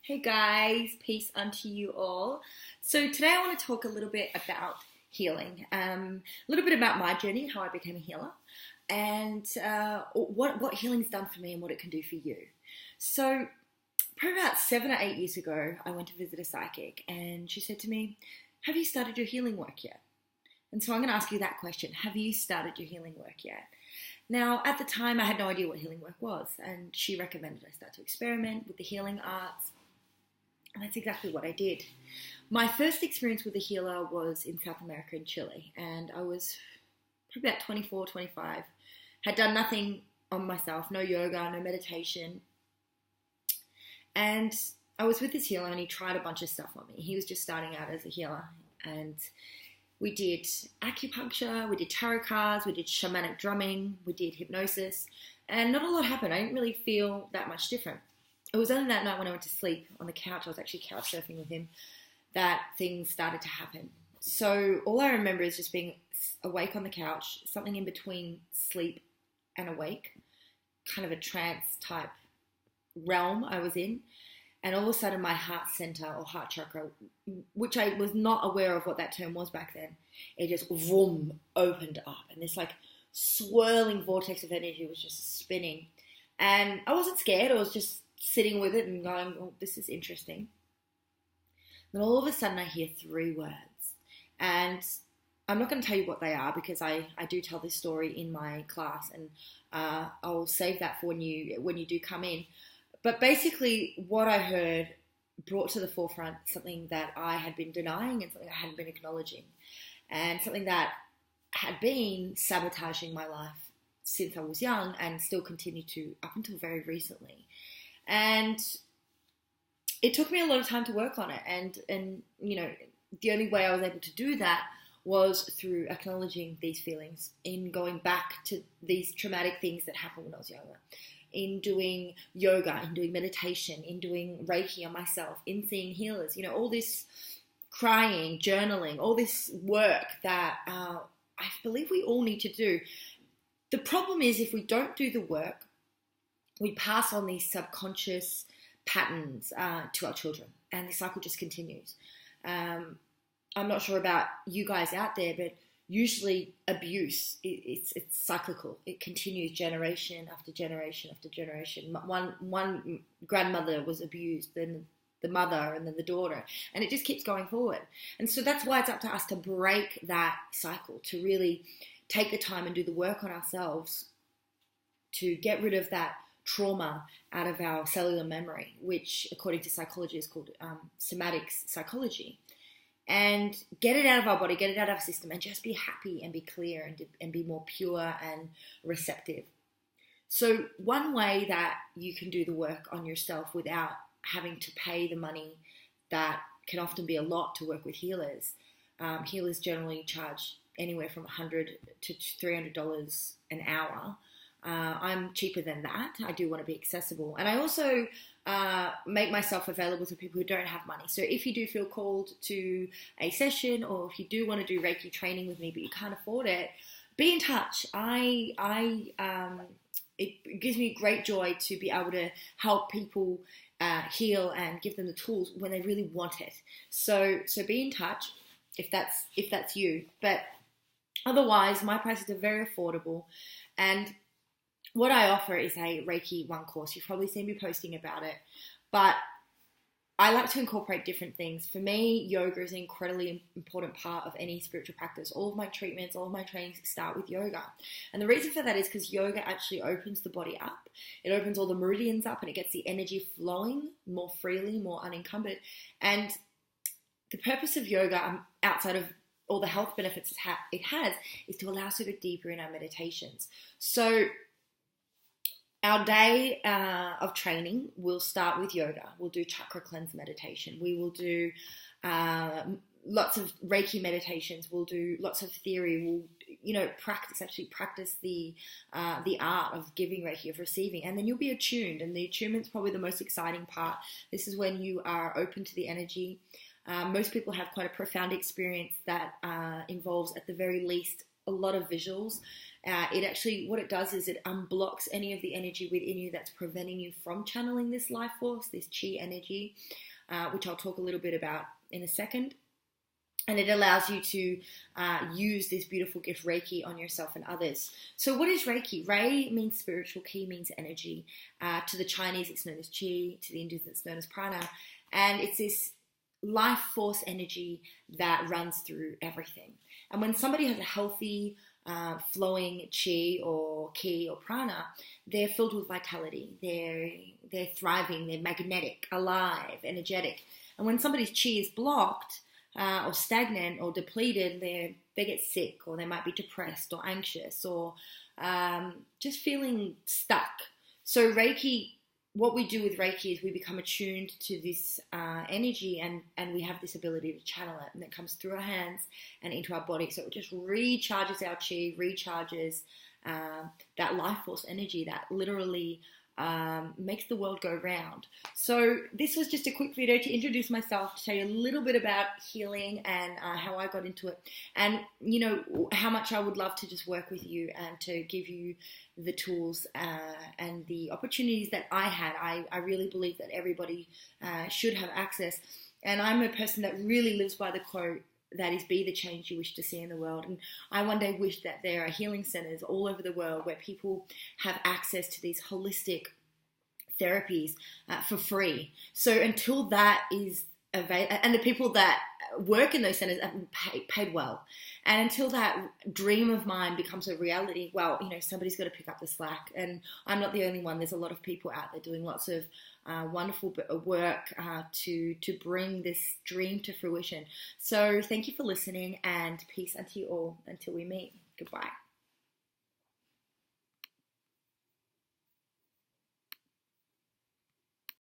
Hey guys, peace unto you all. So today I want to talk a little bit about healing, a little bit about my journey, how I became a healer, and what healing's done for me and what it can do for you. So probably about 7 or 8 years ago, I went to visit a psychic, and she said to me, "Have you started your healing work yet?" And so I'm going to ask you that question: Have you started your healing work yet? Now, at the time, I had no idea what healing work was, and she recommended I start to experiment with the healing arts. And that's exactly what I did. My first experience with a healer was in South America in Chile. And I was probably about 24, 25. Had done nothing on myself, no yoga, no meditation. And I was with this healer and he tried a bunch of stuff on me. He was just starting out as a healer. And we did acupuncture, we did tarot cards, we did shamanic drumming, we did hypnosis. And not a lot happened. I didn't really feel that much different. It was only that night when I went to sleep on the couch, I was actually couch surfing with him, that things started to happen. So all I remember is just being awake on the couch, something in between sleep and awake, kind of a trance type realm I was in. And all of a sudden my heart center or heart chakra, which I was not aware of what that term was back then, it just vroom, opened up. And this like swirling vortex of energy was just spinning. And I wasn't scared, I was just sitting with it and going, "Oh, this is interesting." Then all of a sudden I hear three words. And I'm not going to tell you what they are because I do tell this story in my class, and I'll save that for when you do come in. But basically what I heard brought to the forefront something that I had been denying and something I hadn't been acknowledging, and something that had been sabotaging my life since I was young and still continue to up until very recently. And it took me a lot of time to work on it. And you know, the only way I was able to do that was through acknowledging these feelings, in going back to these traumatic things that happened when I was younger, in doing yoga, in doing meditation, in doing Reiki on myself, in seeing healers, all this crying, journaling, all this work that I believe we all need to do. The problem is if we don't do the work, we pass on these subconscious patterns to our children, and the cycle just continues. I'm not sure about you guys out there, but usually abuse, it's cyclical. It continues generation after generation after generation. One grandmother was abused, then the mother, and then the daughter, and it just keeps going forward. And so that's why it's up to us to break that cycle, to really take the time and do the work on ourselves to get rid of that trauma out of our cellular memory, which according to psychology is called somatic psychology, and get it out of our body, get it out of our system, and just be happy and be clear and be more pure and receptive. So one way that you can do the work on yourself without having to pay the money that can often be a lot to work with healers, healers generally charge anywhere from $100 to $300 an hour. I'm cheaper than that. I do want to be accessible. And I also make myself available to people who don't have money. So if you do feel called to a session, or if you do want to do Reiki training with me but you can't afford it, be in touch. It gives me great joy to be able to help people heal and give them the tools when they really want it. So be in touch if that's you. But otherwise, my prices are very affordable, and what I offer is a Reiki 1 course. You've probably seen me posting about it, but I like to incorporate different things. For me, yoga is an incredibly important part of any spiritual practice. All of my treatments, all of my trainings start with yoga. And the reason for that is because yoga actually opens the body up. It opens all the meridians up and it gets the energy flowing more freely, more unencumbered. And the purpose of yoga, outside of all the health benefits it has, is to allow us to go deeper in our meditations. So our day of training will start with yoga. We'll do chakra cleanse meditation. We will do lots of Reiki meditations. We'll do lots of theory. We'll, practice the art of giving Reiki, of receiving, and then you'll be attuned. And the attunement's probably the most exciting part. This is when you are open to the energy. Most people have quite a profound experience that involves, at the very least, a lot of visuals. It actually, what it does is it unblocks any of the energy within you that's preventing you from channeling this life force, this chi energy, which I'll talk a little bit about in a second. And it allows you to use this beautiful gift, Reiki, on yourself and others. So what is Reiki? Rei means spiritual, Ki means energy. To the Chinese, it's known as Qi. To the Indians, it's known as Prana. And it's this life force energy that runs through everything. And when somebody has a healthy, flowing Qi or Ki or Prana, they're filled with vitality. They're thriving. They're magnetic, alive, energetic. And when somebody's Qi is blocked, or stagnant or depleted, they get sick, or they might be depressed or anxious, or just feeling stuck. So Reiki, what we do with Reiki is we become attuned to this energy, and we have this ability to channel it, and it comes through our hands and into our body. So it just recharges our chi, recharges that life force energy that literally makes the world go round. So this was just a quick video to introduce myself, to tell you a little bit about healing and how I got into it, and you know how much I would love to just work with you and to give you the tools and the opportunities that I had. I really believe that everybody should have access, and I'm a person that really lives by the quote, that is, be the change you wish to see in the world. And I one day wish that there are healing centers all over the world where people have access to these holistic therapies for free. So until that is available, and the people that work in those centers are paid well, and until that dream of mine becomes a reality, well, you know, somebody's got to pick up the slack. And I'm not the only one. There's a lot of people out there doing lots of wonderful work to bring this dream to fruition. So thank you for listening, and peace unto you all until we meet. Goodbye.